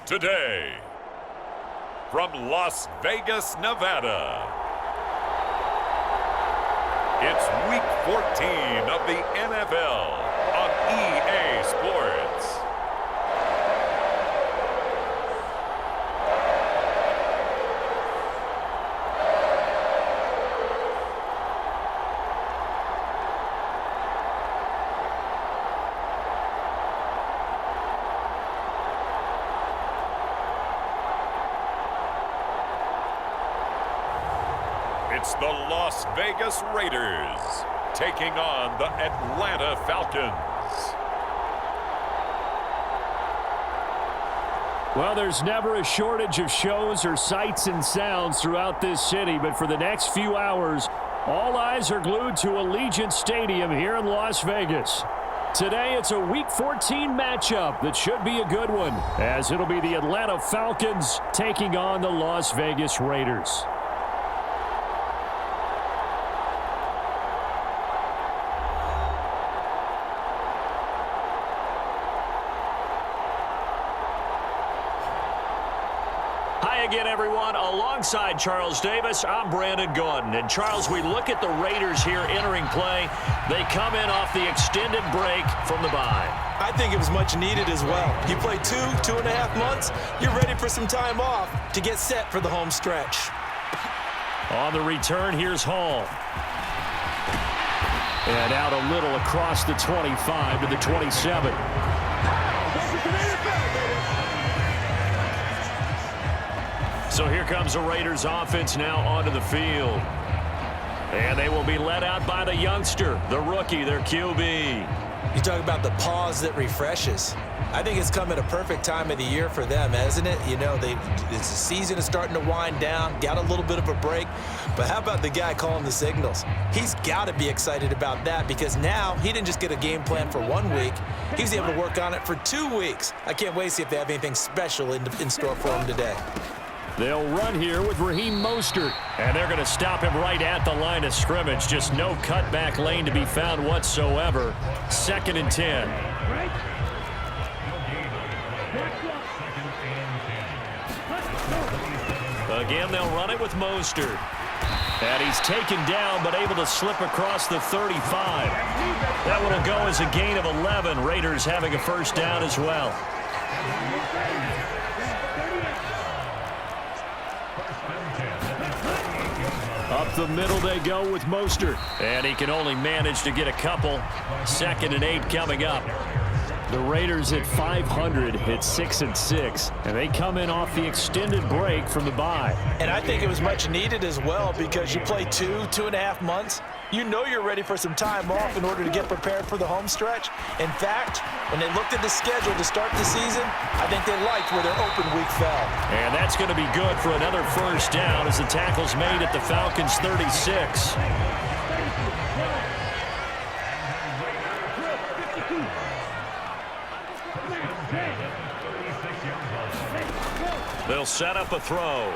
Today, from Las Vegas, Nevada, it's Week 14 of the NFL on EA Sports. It's the Las Vegas Raiders taking on the Atlanta Falcons. Well, there's never a shortage of shows or sights and sounds throughout this city, but for the next few hours, all eyes are glued to Allegiant Stadium here in Las Vegas. Today, it's a Week 14 matchup that should be a good one, as it'll be the Atlanta Falcons taking on the Las Vegas Raiders. Again, everyone, alongside Charles Davis, I'm Brandon Gordon. And Charles, we look at the Raiders here entering play. They come in off the extended break from the bye. I think it was much needed as well. You play 2.5 months, you're ready for some time off to get set for the home stretch. On the return, here's Hall. And out a little across the 25 to the 27. So here comes the Raiders offense now onto the field. And they will be led out by the youngster, the rookie, their QB. You talk about the pause that refreshes. I think it's come at a perfect time of the year for them, hasn't it? You know, the season is starting to wind down, got a little bit of a break. But how about the guy calling the signals? He's got to be excited about that because now he didn't just get a game plan for 1 week. He was able to work on it for 2 weeks. I can't wait to see if they have anything special in store for him today. They'll run here with Raheem Mostert. And they're going to stop him right at the line of scrimmage. Just no cutback lane to be found whatsoever. 2nd and 10. Again, they'll run it with Mostert. And he's taken down, but able to slip across the 35. That one will go as a gain of 11. Raiders having a first down as well. Up the middle they go with Mostert. And he can only manage to get a couple. 2nd and 8 coming up. The Raiders at 500 at 6-6. And they come in off the extended break from the bye. And I think it was much needed as well because you play 2.5 months. You know you're ready for some time off in order to get prepared for the home stretch. In fact, when they looked at the schedule to start the season, I think they liked where their open week fell. And that's going to be good for another first down as the tackle's made at the Falcons' 36. They'll set up a throw.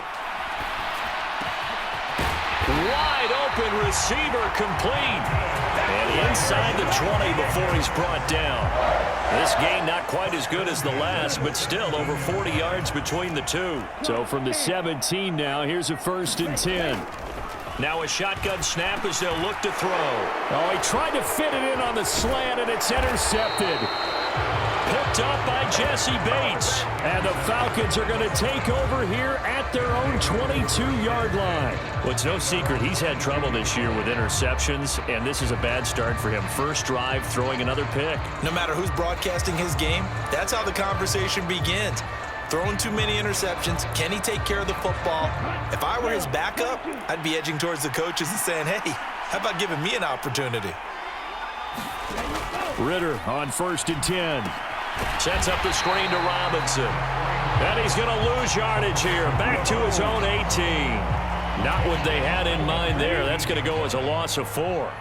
Wide open receiver complete. And inside the 20 before he's brought down. This game not quite as good as the last, but still over 40 yards between the two. So from the 17 now, here's a 1st and 10. Now a shotgun snap as they'll look to throw. Oh, he tried to fit it in on the slant, and it's intercepted. Picked up by Jesse Bates. And the Falcons are going to take over here at their own 22-yard line. Well, it's no secret he's had trouble this year with interceptions, and this is a bad start for him. First drive, throwing another pick. No matter who's broadcasting his game, that's how the conversation begins. Throwing too many interceptions. Can he take care of the football? If I were his backup, I'd be edging towards the coaches and saying, hey, how about giving me an opportunity? Ritter on 1st and 10. Sets up the screen to Robinson. And he's going to lose yardage here. Back to his own 18. Not what they had in mind there. That's going to go as a loss of 4.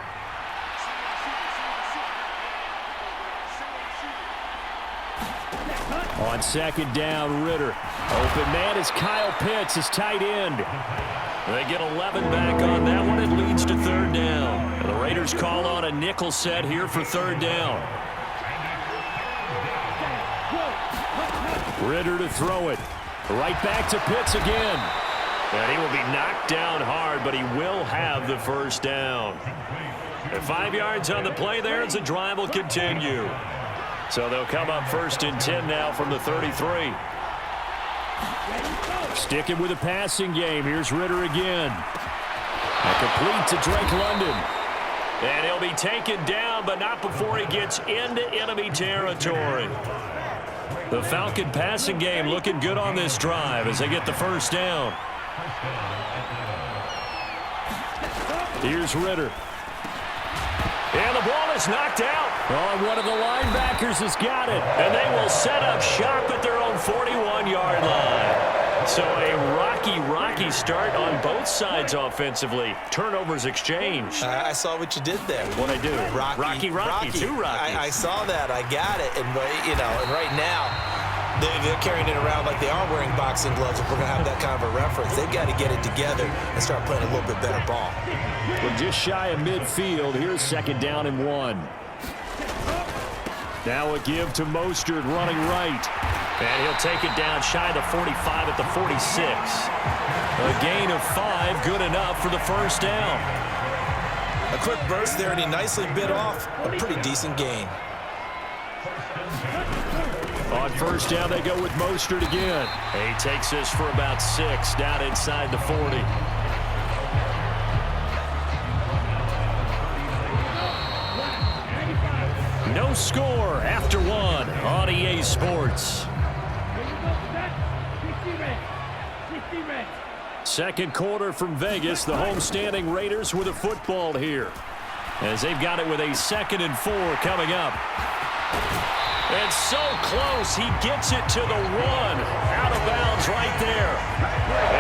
On 2nd down, Ritter. Open man is Kyle Pitts, his tight end. They get 11 back on that one. It leads to 3rd down. And the Raiders call on a nickel set here for 3rd down. Ritter to throw it. Right back to Pitts again. And he will be knocked down hard, but he will have the first down. And 5 yards on the play there as the drive will continue. So they'll come up 1st and 10 now from the 33. Sticking with the passing game. Here's Ritter again. A complete to Drake London. And he'll be taken down, but not before he gets into enemy territory. The Falcon passing game looking good on this drive as they get the first down. Here's Ritter. And the ball is knocked out. Oh, one of the linebackers has got it. And they will set up shop at their own 41-yard line. So a rocky start on both sides offensively. Turnovers exchanged. I saw what you did there. What'd I do? Rocky. Two Rockies. I saw that. I got it. And, and right now, they're carrying it around like they are wearing boxing gloves. If we're going to have that kind of a reference, they've got to get it together and start playing a little bit better ball. We're just shy of midfield. Here's 2nd down and 1. Now a give to Mostert running right. And he'll take it down shy of the 45 at the 46. A gain of 5, good enough for the first down. A quick burst there, and he nicely bit off a pretty decent gain. On 1st down, they go with Mostert again. He takes this for about 6 down inside the 40. No score after 1 on EA Sports. Second quarter from Vegas. The homestanding Raiders with a football here, as they've got it with a 2nd and 4 coming up. And so close, he gets it to the 1. Out of bounds right there.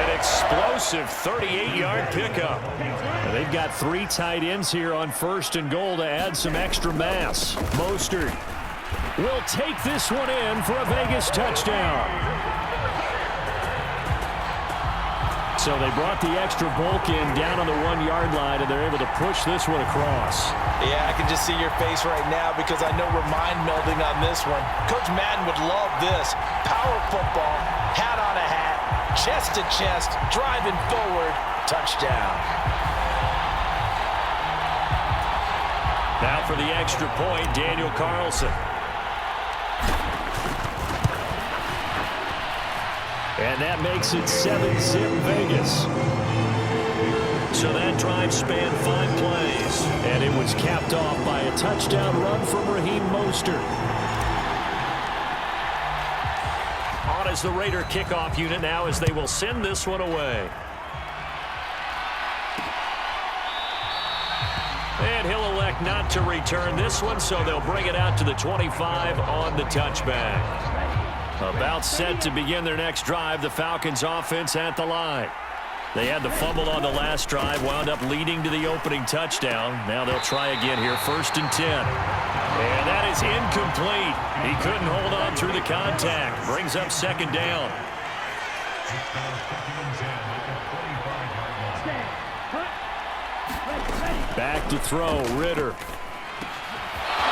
An explosive 38-yard pickup. And they've got 3 tight ends here on 1st and goal to add some extra mass. Mostert will take this one in for a Vegas touchdown. So they brought the extra bulk in down on the 1-yard line, and they're able to push this one across. Yeah, I can just see your face right now because I know we're mind melding on this one. Coach Madden would love this. Power football, hat on a hat, chest to chest, driving forward, touchdown. Now for the extra point, Daniel Carlson. And that makes it 7-zip Vegas. So that drive spanned 5 plays. And it was capped off by a touchdown run from Raheem Mostert. On as the Raider kickoff unit now as they will send this one away. And he'll elect not to return this one, so they'll bring it out to the 25 on the touchback. About set to begin their next drive, the Falcons offense at the line. They had the fumble on the last drive, wound up leading to the opening touchdown. Now they'll try again here, 1st and 10. And that is incomplete. He couldn't hold on through the contact. Brings up 2nd down. Back to throw, Ritter.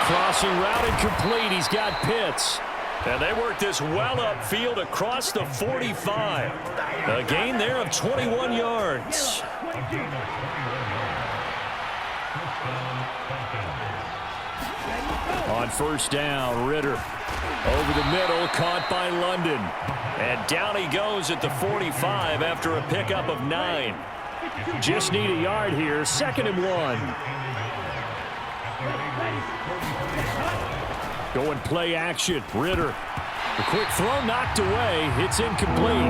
Crossing route incomplete. He's got Pitts. And they work this well upfield across the 45. A gain there of 21 yards. On 1st down, Ritter. Over the middle, caught by London. And down he goes at the 45 after a pickup of 9. Just need a yard here, 2nd and 1. Going play action. Ritter. The quick throw knocked away. It's incomplete.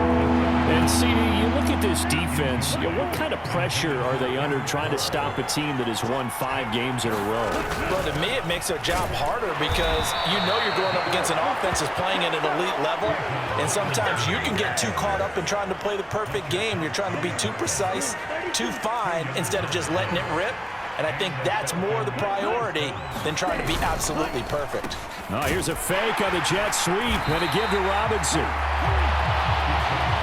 And CD, you look at this defense. What kind of pressure are they under trying to stop a team that has won 5 games in a row? Well, to me, it makes their job harder because you know you're going up against an offense that's playing at an elite level. And sometimes you can get too caught up in trying to play the perfect game. You're trying to be too precise, too fine, instead of just letting it rip. And I think that's more the priority than trying to be absolutely perfect. Oh, here's a fake on the jet sweep and a give to Robinson.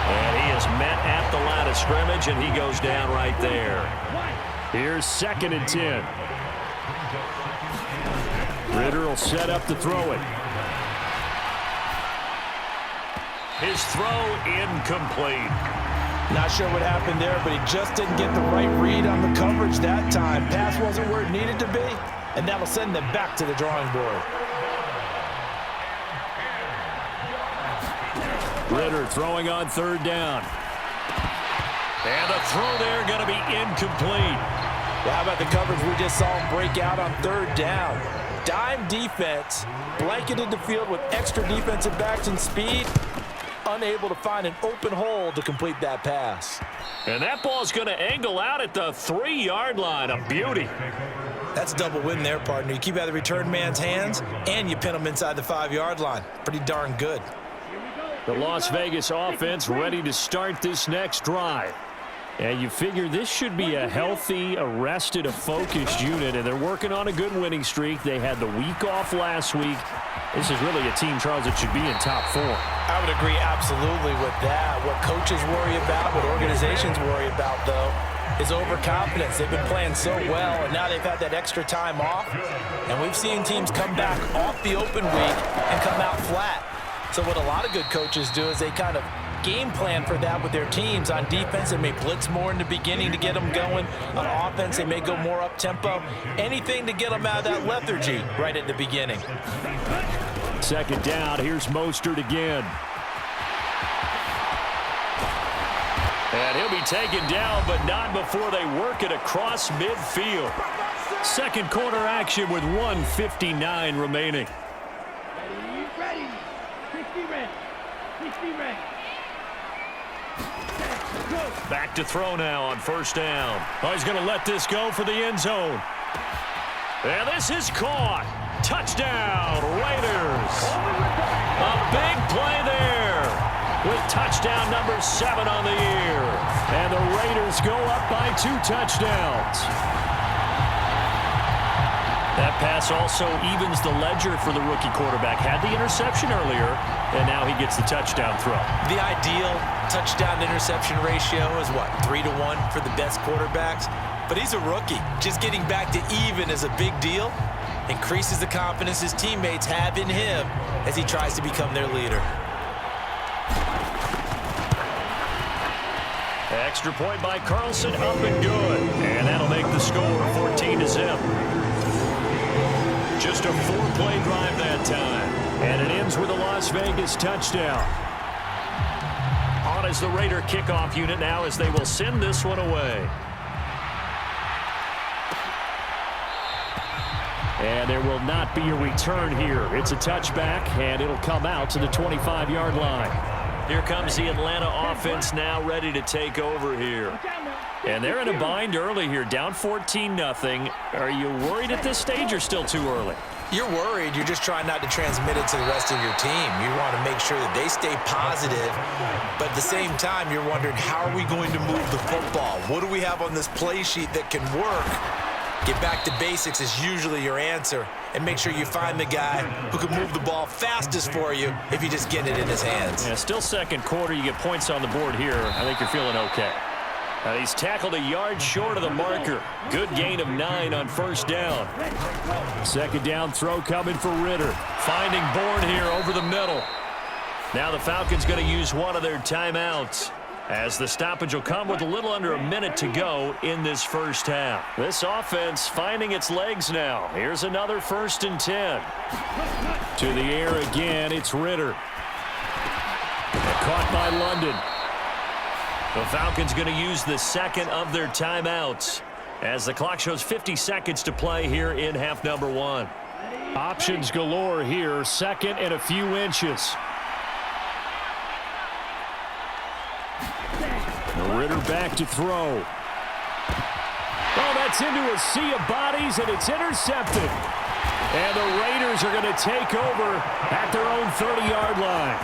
And he is met at the line of scrimmage, and he goes down right there. Here's 2nd and 10. Ritter will set up to throw it. His throw incomplete. Not sure what happened there, but he just didn't get the right read on the coverage that time. Pass wasn't where it needed to be, and that'll send them back to the drawing board. Ritter throwing on third down. And the throw there going to be incomplete. Well, how about the coverage we just saw him break out on third down? Dime defense, blanketed the field with extra defensive backs and speed, unable to find an open hole to complete that pass. And that ball's going to angle out at the 3-yard line. A beauty. That's a double win there, partner. You keep out of the return man's hands, and you pin him inside the 5-yard line. Pretty darn good. The Las Vegas offense ready to start this next drive. And you figure this should be a healthy, arrested, a focused unit, and they're working on a good winning streak. They had the week off last week. This is really a team, Charles, that should be in top 4. I would agree absolutely with that. What coaches worry about, what organizations worry about, though, is overconfidence. They've been playing so well, and now they've had that extra time off. And we've seen teams come back off the open week and come out flat. So what a lot of good coaches do is they kind of game plan for that with their teams. On defense, they may blitz more in the beginning to get them going. On offense, they may go more up-tempo. Anything to get them out of that lethargy right at the beginning. Second down, here's Mostert again. And he'll be taken down, but not before they work it across midfield. Second quarter action with 1:59 remaining. Ready. 60 ready. 60 ready. Back to throw now on first down. Oh, he's going to let this go for the end zone. And this is caught. Touchdown, Raiders. A big play there with touchdown number 7 on the year. And the Raiders go up by 2 touchdowns. That pass also evens the ledger for the rookie quarterback. Had the interception earlier, and now he gets the touchdown throw. The ideal touchdown-interception ratio is, what, 3-to-1 for the best quarterbacks? But he's a rookie. Just getting back to even is a big deal. Increases the confidence his teammates have in him as he tries to become their leader. Extra point by Carlson, up and good. And that'll make the score 14-0. Just a 4-play drive that time. And it ends with a Las Vegas touchdown. On as the Raider kickoff unit now as they will send this one away. And there will not be a return here. It's a touchback, and it'll come out to the 25-yard line. Here comes the Atlanta offense now ready to take over here. And they're in a bind early here, down 14-0. Are you worried at this stage or still too early? You're worried. You're just trying not to transmit it to the rest of your team. You want to make sure that they stay positive, but at the same time, you're wondering, how are we going to move the football? What do we have on this play sheet that can work? Get back to basics is usually your answer, and make sure you find the guy who can move the ball fastest for you if you just get it in his hands. Yeah, still second quarter. You get points on the board here. I think you're feeling okay. He's tackled a yard short of the marker. Good gain of 9 on first down. Second down throw coming for Ritter. Finding Bourne here over the middle. Now the Falcons going to use one of their timeouts, as the stoppage will come with a little under a minute to go in this first half. This offense finding its legs now. Here's another 1st and 10. To the air again, it's Ritter. Caught by London. The Falcons going to use the second of their timeouts as the clock shows 50 seconds to play here in half number 1. Options galore here, second and a few inches. Ritter back to throw. Oh, that's into a sea of bodies, and it's intercepted. And the Raiders are going to take over at their own 30-yard line.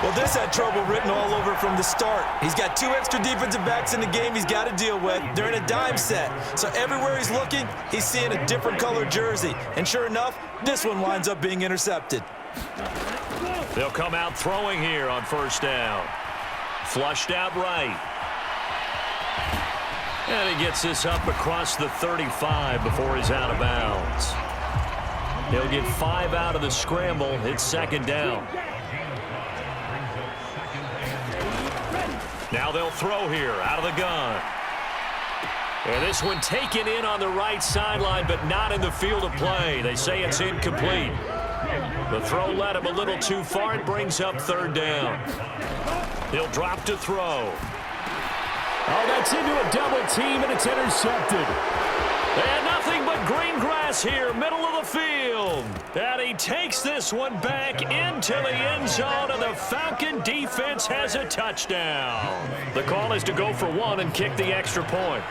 Well, this had trouble written all over from the start. He's got 2 extra defensive backs in the game he's got to deal with. They're in a dime set. So everywhere he's looking, he's seeing a different color jersey. And sure enough, this one winds up being intercepted. They'll come out throwing here on first down. Flushed out right. And he gets this up across the 35 before he's out of bounds. He'll get 5 out of the scramble. It's second down. Now they'll throw here out of the gun. And this one taken in on the right sideline, but not in the field of play. They say it's incomplete. The throw led him a little too far. It brings up third down. He'll drop to throw. Oh, that's into a double team, and it's intercepted. And nothing but green grass here, middle of the field. And he takes this one back into the end zone, and the Falcon defense has a touchdown. The call is to go for one and kick the extra point.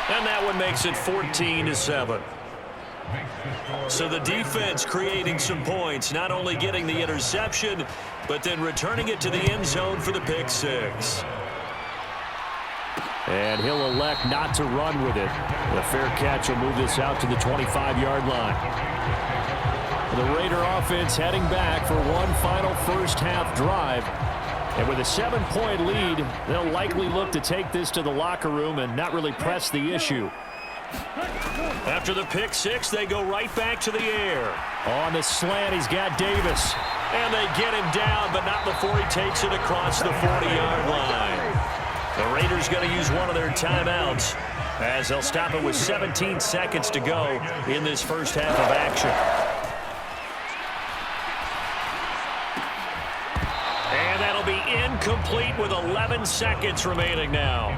And that one makes it 14-7. So the defense creating some points, not only getting the interception, but then returning it to the end zone for the pick six. And he'll elect not to run with it. The fair catch will move this out to the 25-yard line. The Raider offense heading back for one final first-half drive. And with a 7-point lead, they'll likely look to take this to the locker room and not really press the issue. After the pick six, they go right back to the air. On the slant, he's got Davis. And they get him down, but not before he takes it across the 40-yard line. The Raiders going to use one of their timeouts as they'll stop it with 17 seconds to go in this first half of action. And that'll be incomplete with 11 seconds remaining now.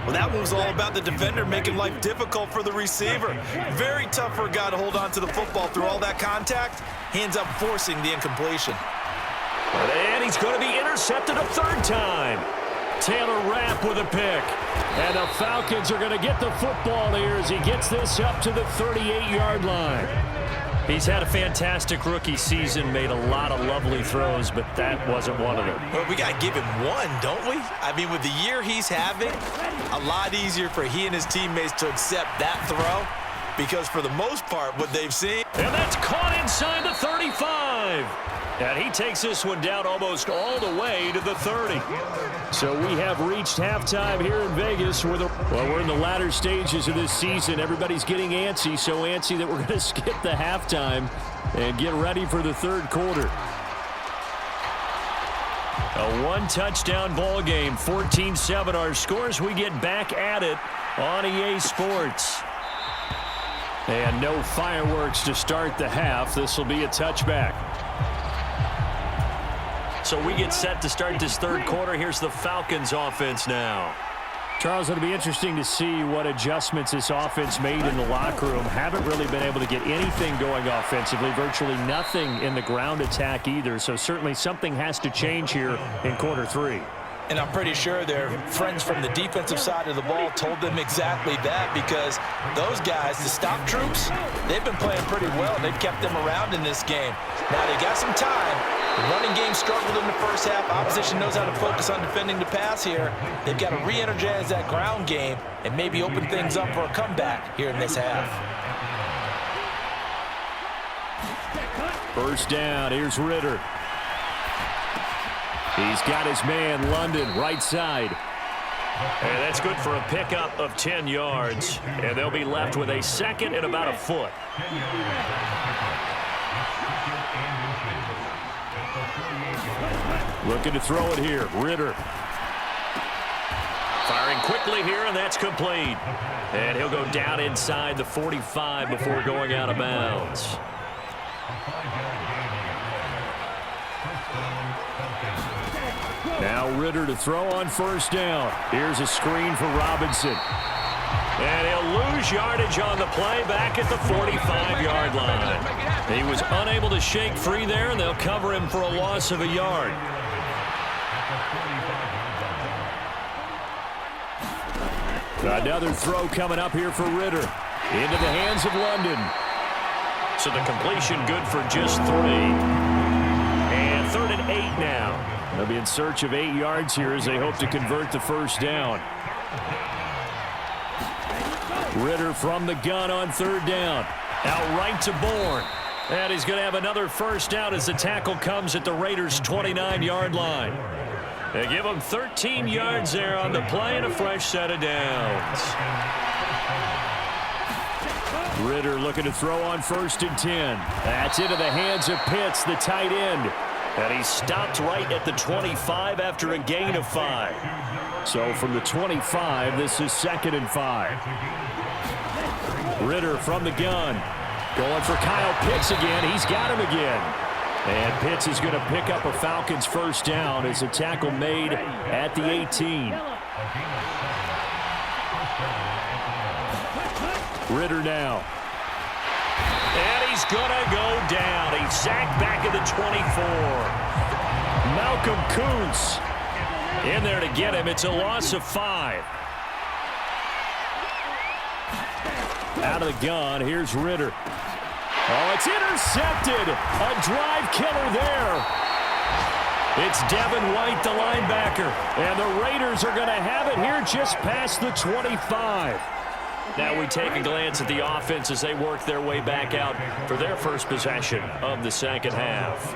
Well, that one was all about the defender making life difficult for the receiver. Very tough for a guy to hold on to the football through all that contact. He ends up forcing the incompletion. And he's going to be intercepted a third time. Taylor Rapp with a pick. And the Falcons are going to get the football here as he gets this up to the 38-yard line. He's had a fantastic rookie season, made a lot of lovely throws, but that wasn't one of them. Well, we got to give him one, don't we? I mean, with the year he's having, a lot easier for he and his teammates to accept that throw because for the most part, what they've seen. And that's caught inside the 35. And he takes this one down almost all the way to the 30. So we have reached halftime here in Vegas. We're in the latter stages of this season. Everybody's getting antsy, so antsy that we're going to skip the halftime and get ready for the third quarter. A one-touchdown ball game, 14-7 our scores. We get back at it on EA Sports. And no fireworks to start the half. This will be a touchback. So we get set to start this third quarter. Here's the Falcons offense now. Charles, it'll be interesting to see what adjustments this offense made in the locker room. Haven't really been able to get anything going offensively, virtually nothing in the ground attack either. So certainly something has to change here in quarter three. And I'm pretty sure their friends from the defensive side of the ball told them exactly that because those guys, the stop troops, they've been playing pretty well. They've kept them around in this game. Now they got some time. The running game struggled in the first half. Opposition knows how to focus on defending the pass here. They've got to re-energize that ground game and maybe open things up for a comeback here in this half. First down, here's Ritter. He's got his man, London, right side. And that's good for a pickup of 10 yards. And they'll be left with a second and about a foot. Looking to throw it here, Ritter. Firing quickly here, and that's complete. And he'll go down inside the 45 before going out of bounds. Now Ritter to throw on first down. Here's a screen for Robinson. And he'll lose yardage on the play back at the 45-yard line. He was unable to shake free there, and they'll cover him for a loss of a yard. Another throw coming up here for Ritter. Into the hands of London. So the completion good for just 3. And 3rd and 8 now. They'll be in search of 8 yards here as they hope to convert the first down. Ritter from the gun on 3rd down. Out right to Bourne. And he's going to have another first down as the tackle comes at the Raiders' 29-yard line. They give him 13 yards there on the play and a fresh set of downs. Ritter looking to throw on 1st and 10. That's into the hands of Pitts, the tight end. And he stopped right at the 25 after a gain of 5. So from the 25, this is 2nd and 5. Ritter from the gun. Going for Kyle Pitts again. He's got him again. And Pitts is going to pick up a Falcons 1st down as a tackle made at the 18. Ritter now. And he's going to go down. He's sacked back at the 24. Malcolm Kuntz in there to get him. It's a loss of 5. Out of the gun, here's Ritter. Oh, it's intercepted. A drive killer there. It's Devin White, the linebacker. And the Raiders are going to have it here just past the 25. Now we take a glance at the offense as they work their way back out for their first possession of the 2nd half.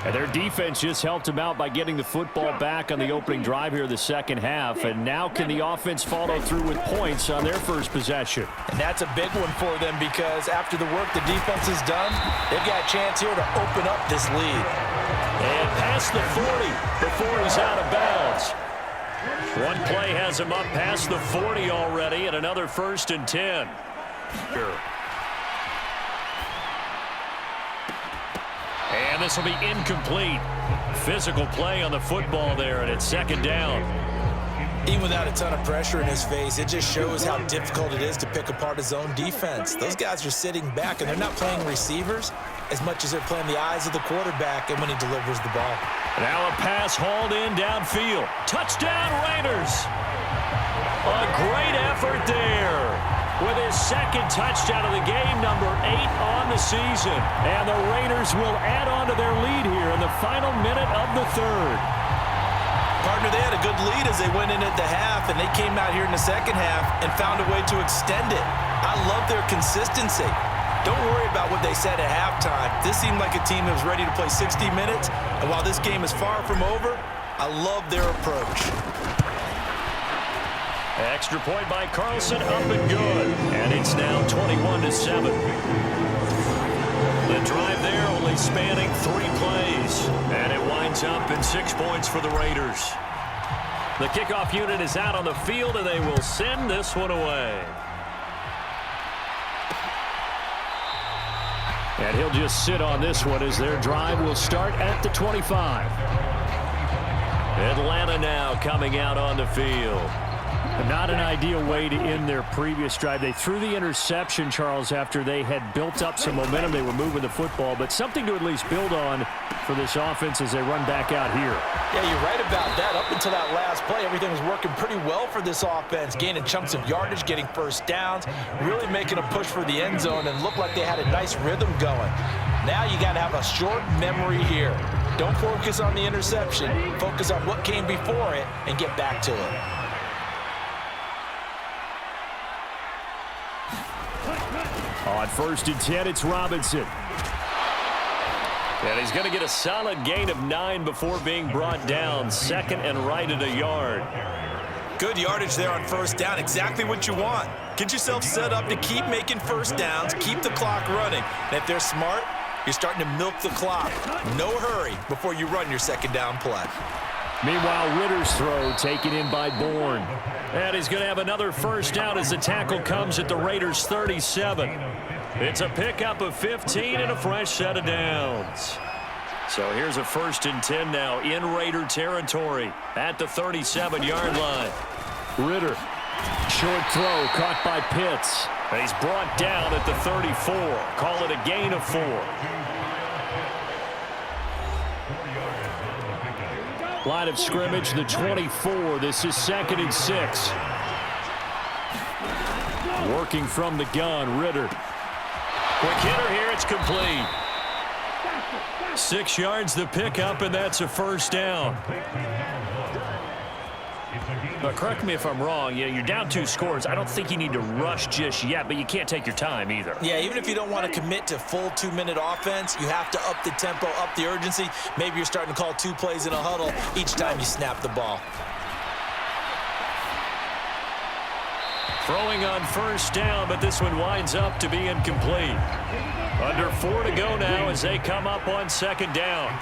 And their defense just helped them out by getting the football back on the opening drive here in the 2nd half. And now can the offense follow through with points on their first possession? And that's a big one for them because after the work the defense has done, they've got a chance here to open up this lead. And past the 40 before he's out of bounds. One play has him up past the 40 already, and another 1st and 10. And this will be incomplete. Physical play on the football there, and it's 2nd down. Even without a ton of pressure in his face, it just shows how difficult it is to pick apart his own defense. Those guys are sitting back, and they're not playing receivers as much as they're playing the eyes of the quarterback and when he delivers the ball. Now a pass hauled in downfield. Touchdown, Raiders! A great effort there with his 2nd touchdown of the game, number 8 on the season. And the Raiders will add on to their lead here in the final minute of the 3rd. Partner, they had a good lead as they went in at the half, and they came out here in the 2nd half and found a way to extend it. I love their consistency. Don't worry about what they said at halftime. This seemed like a team that was ready to play 60 minutes, and while this game is far from over, I love their approach. Extra point by Carlson, up and good. And it's now 21-7. The drive there only spanning 3 plays. And it winds up in 6 points for the Raiders. The kickoff unit is out on the field, and they will send this one away. And he'll just sit on this one as their drive will start at the 25. Atlanta now coming out on the field. Not an ideal way to end their previous drive. They threw the interception, Charles, after they had built up some momentum. They were moving the football, but something to at least build on for this offense as they run back out here. Yeah, you're right about that. Up until that last play, everything was working pretty well for this offense, gaining chunks of yardage, getting 1st downs, really making a push for the end zone, and looked like they had a nice rhythm going. Now you got to have a short memory here. Don't focus on the interception. Focus on what came before it and get back to it. On 1st and 10, it's Robinson. And he's going to get a solid gain of 9 before being brought down. 2nd and right at a yard. Good yardage there on 1st down. Exactly what you want. Get yourself set up to keep making 1st downs, keep the clock running. And if they're smart, you're starting to milk the clock. No hurry before you run your 2nd down play. Meanwhile, Ritter's throw taken in by Bourne. And he's going to have another 1st down as the tackle comes at the Raiders' 37. It's a pickup of 15 and a fresh set of downs. So here's a 1st and 10 now in Raider territory at the 37-yard line. Ritter, short throw caught by Pitts. And he's brought down at the 34. Call it a gain of 4. Line of scrimmage, the 24. This is 2nd and 6. Working from the gun, Ritter. Quick hitter here, it's complete. 6 yards the pickup, and that's a 1st down. But correct me if I'm wrong, you're down 2 scores. I don't think you need to rush just yet, but you can't take your time either. Yeah, even if you don't want to commit to full 2-minute offense, you have to up the tempo, up the urgency. Maybe you're starting to call 2 plays in a huddle each time you snap the ball. Throwing on first down, but this one winds up to be incomplete. Under 4 to go now as they come up on second down.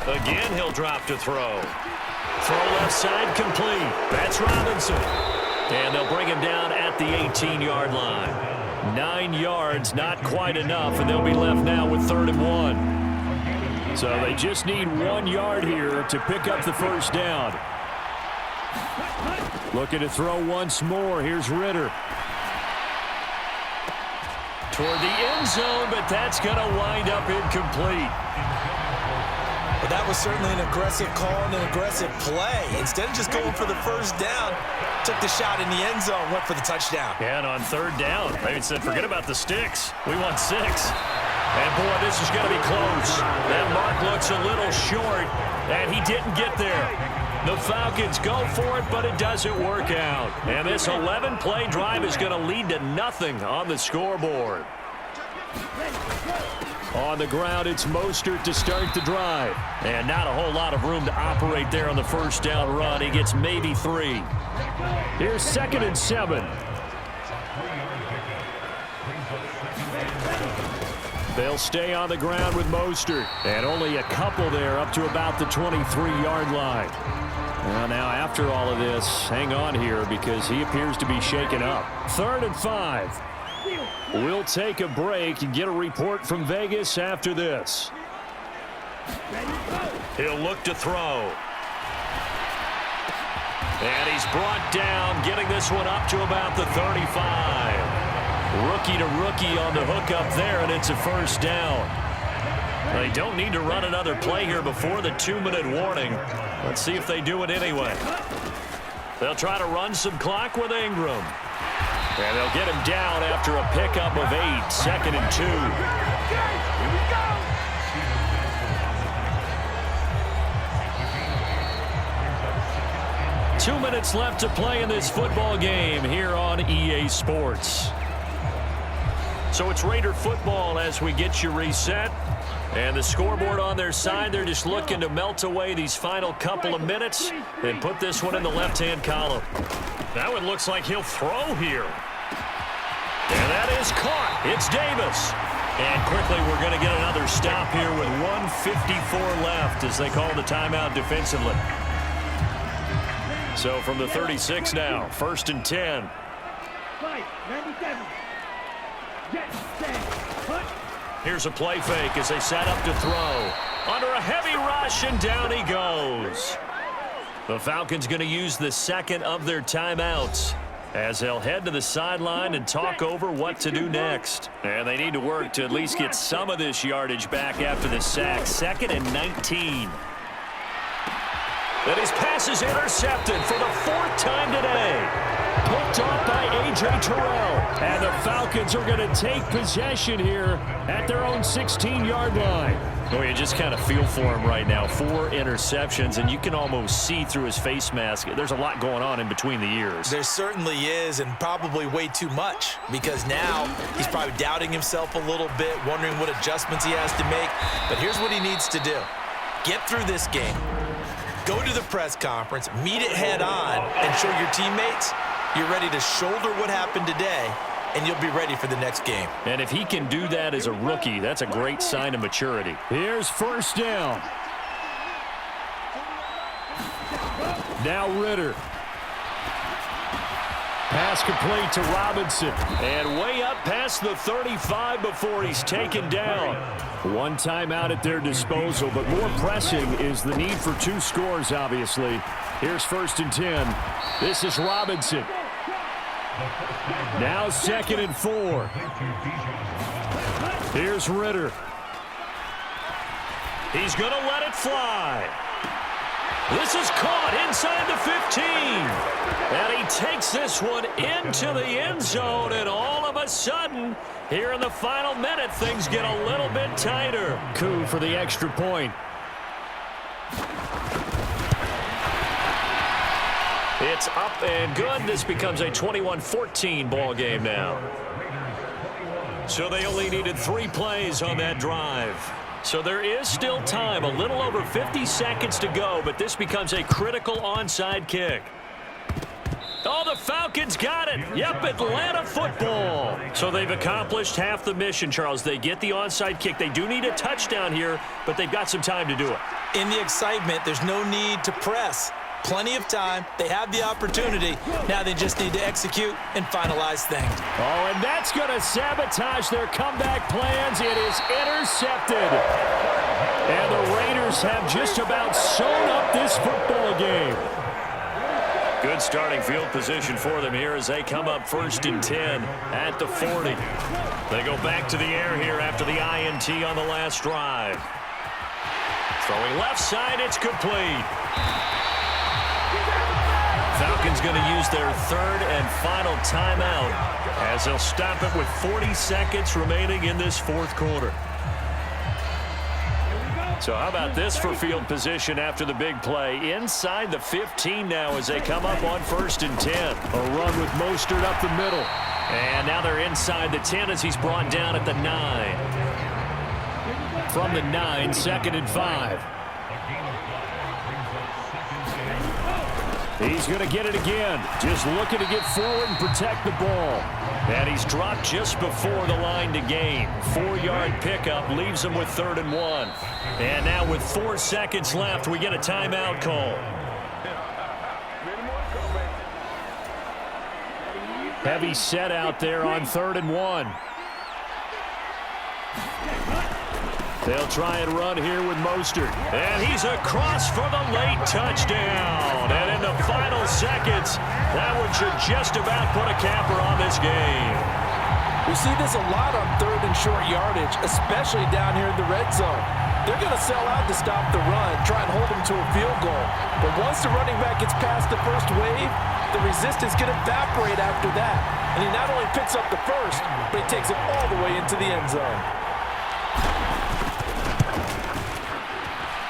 Again, he'll drop to throw. Throw left side complete. That's Robinson. And they'll bring him down at the 18-yard line. 9 yards, not quite enough, and they'll be left now with 3rd and 1. So they just need 1 yard here to pick up the first down. Looking to throw once more. Here's Ritter. Toward the end zone, but that's going to wind up incomplete. But that was certainly an aggressive call and an aggressive play. Instead of just going for the first down, took the shot in the end zone, went for the touchdown. And on 3rd down, they said, forget about the sticks. We want 6. And, boy, this is going to be close. That mark looks a little short, and he didn't get there. The Falcons go for it, but it doesn't work out. And this 11-play drive is going to lead to nothing on the scoreboard. On the ground, it's Mostert to start the drive. And not a whole lot of room to operate there on the first down run. He gets maybe 3. Here's 2nd and 7. They'll stay on the ground with Mostert. And only a couple there up to about the 23-yard line. Well, now after all of this, hang on here because he appears to be shaken up. 3rd and 5. We'll take a break and get a report from Vegas after this. He'll look to throw. And he's brought down, getting this one up to about the 35. Rookie to rookie on the hook up there, and it's a first down. They don't need to run another play here before the 2-minute warning. Let's see if they do it anyway. They'll try to run some clock with Ingram. And they'll get him down after a pickup of 8, 2nd and 2. Here we go. 2 minutes left to play in this football game here on EA Sports. So it's Raider football as we get you reset. And the scoreboard on their side, they're just looking to melt away these final couple of minutes and put this one in the left-hand column. That one looks like he'll throw here. And that is caught. It's Davis. And quickly we're going to get another stop here with 1:54 left as they call the timeout defensively. So from the 36 now, 1st and 10. 97. Get set. Put. Here's a play fake as they set up to throw. Under a heavy rush, and down he goes. The Falcons going to use the 2nd of their timeouts as they'll head to the sideline and talk over what to do next. And they need to work to at least get some of this yardage back after the sack. 2nd and 19. That his pass is intercepted for the 4th time today. Picked off by A.J. Terrell. And the Falcons are going to take possession here at their own 16-yard line. Oh, you just kind of feel for him right now. 4 interceptions, and you can almost see through his face mask. There's a lot going on in between the ears. There certainly is, and probably way too much, because now he's probably doubting himself a little bit, wondering what adjustments he has to make. But here's what he needs to do. Get through this game. Go to the press conference, meet it head on, and show your teammates you're ready to shoulder what happened today, and you'll be ready for the next game. And if he can do that as a rookie, that's a great sign of maturity. Here's 1st down. Now Ritter. Pass complete to Robinson. And way up past the 35 before he's taken down. 1 timeout at their disposal, but more pressing is the need for 2 scores, obviously. Here's 1st and 10. This is Robinson. Now 2nd and 4. Here's Ritter. He's going to let it fly. This is caught inside the 15. And he takes this one into the end zone, and all of a sudden, here in the final minute, things get a little bit tighter. Coup for the extra point. It's up and good. This becomes a 21-14 ball game now. So they only needed 3 plays on that drive. So there is still time, a little over 50 seconds to go, but this becomes a critical onside kick. Oh, the Falcons got it. Yep, Atlanta football. So they've accomplished half the mission, Charles. They get the onside kick. They do need a touchdown here, but they've got some time to do it. In the excitement, there's no need to press. Plenty of time. They have the opportunity. Now they just need to execute and finalize things. Oh, and that's going to sabotage their comeback plans. It is intercepted. And the Raiders have just about sewn up this football game. Good starting field position for them here as they come up 1st and 10 at the 40. They go back to the air here after the INT on the last drive. Throwing left side, it's complete. Falcons going to use their 3rd and final timeout as they'll stop it with 40 seconds remaining in this 4th quarter. So how about this for field position after the big play? Inside the 15 now as they come up on 1st and 10. A run with Mostert up the middle. And now they're inside the 10 as he's brought down at the 9. From the 9, 2nd and 5. He's going to get it again. Just looking to get forward and protect the ball. And he's dropped just before the line to gain. 4-yard pickup leaves him with 3rd and 1. And now with 4 seconds left, we get a timeout call. Heavy set out there on 3rd and 1. They'll try and run here with Mostert. And he's across for the late touchdown. And in the final seconds, that one should just about put a capper on this game. We see this a lot on 3rd and short yardage, especially down here in the red zone. They're going to sell out to stop the run, try and hold them to a field goal. But once the running back gets past the first wave, the resistance can evaporate after that. And he not only picks up the first, but he takes it all the way into the end zone.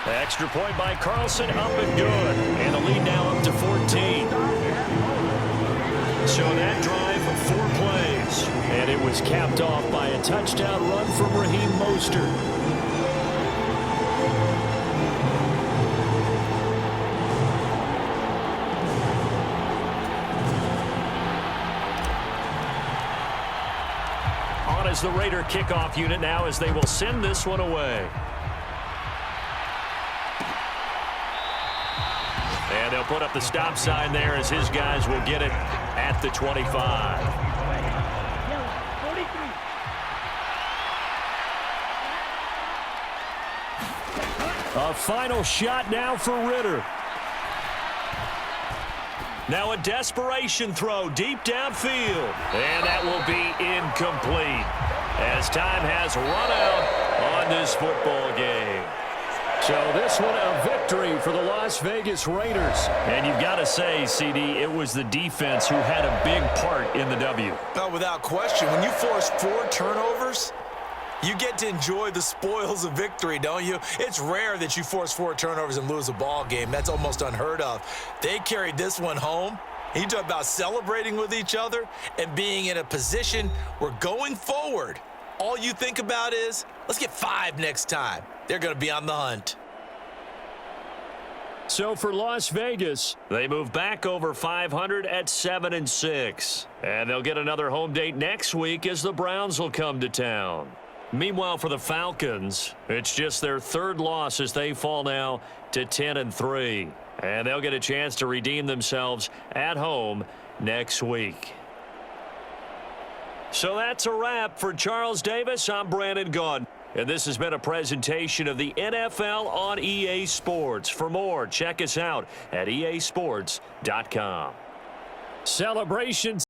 Extra point by Carlson, up and good. And the lead now up to 14. So that drive, 4 plays. And it was capped off by a touchdown run from Raheem Mostert. On as the Raider kickoff unit now as they will send this one away. And they'll put up the stop sign there as his guys will get it at the 25. A final shot now for Ritter. Now a desperation throw deep downfield. And that will be incomplete as time has run out on this football game. So this one a victory for the Las Vegas Raiders. And you've got to say, CD, it was the defense who had a big part in the W. No, without question. When you force 4 turnovers, you get to enjoy the spoils of victory, don't you? It's rare that you force 4 turnovers and lose a ball game. That's almost unheard of. They carried this one home. You talk about celebrating with each other and being in a position where going forward, all you think about is, let's get 5 next time. They're going to be on the hunt. So for Las Vegas, they move back over 500 at 7-6. And they'll get another home date next week as the Browns will come to town. Meanwhile, for the Falcons, it's just their 3rd loss as they fall now to 10-3. And they'll get a chance to redeem themselves at home next week. So that's a wrap. For Charles Davis, I'm Brandon Gaudin. And this has been a presentation of the NFL on EA Sports. For more, check us out at easports.com. Celebrations.